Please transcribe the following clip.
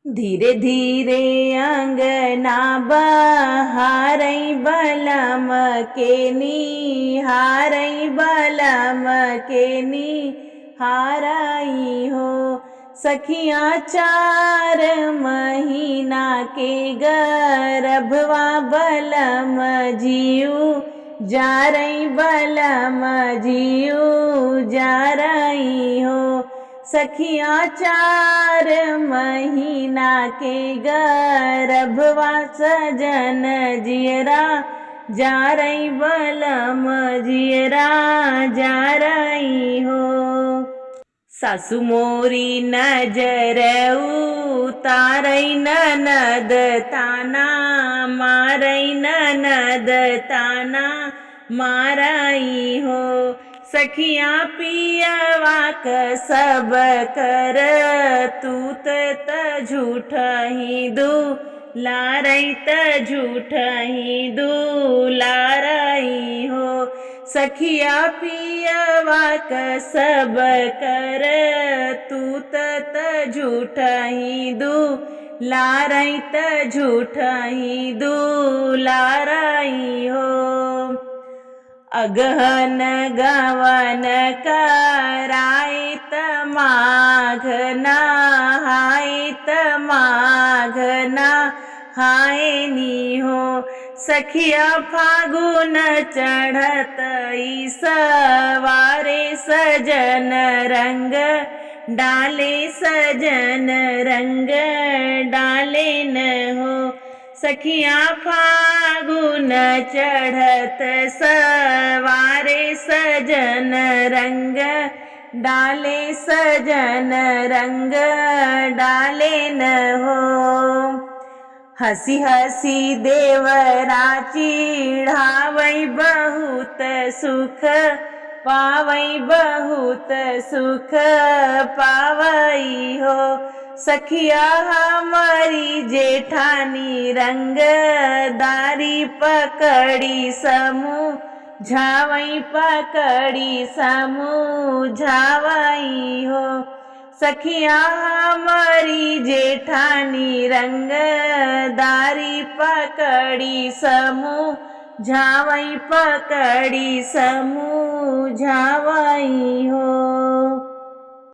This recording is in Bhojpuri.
धीरे धीरे अंगना बहारई बलम के निहारई बलम के निहारई हो। सखियाँ 4 महीना के गर्भवा बलम जीऊ जा रही बलम जीऊ जा रही हो। सखियाँ 4 महीना के गर्भवा सजन जियरा जा रही बलम जियरा जा रही हो। सासु मोरी नजर उतारई ननद ताना मारई ननद ताना मारई हो। सखियाँ पियवा क सब कर तूत त झूठ ही दुलारई त झूठ ही दुलारई हो। सखियाँ पियवा क सब कर तूत त झूठ ही दुलारई त झूठ ही दुलारई हो। अगहन गवन कराई त माघ नहाई त माघ नहायनी हो। सखिया फागुन चढ़त सवारे सजन रंग डाले सजन रंग डाले न हो। सखियाँ फागुन चढ़त सवारे सजन रंग डाले सजन रंग डाले न हो। हसी हसी देवरा चिढ़ावई बहुत सुख पावई बहुत सुख पावई हो। सखिया हमारी जेठानी रंगदारी पकड़ी समझावई पकड़ी समझावई हो। सखिया हमारी जेठानी रंगदारी पकड़ी समझावई पकड़ी समझावई हो।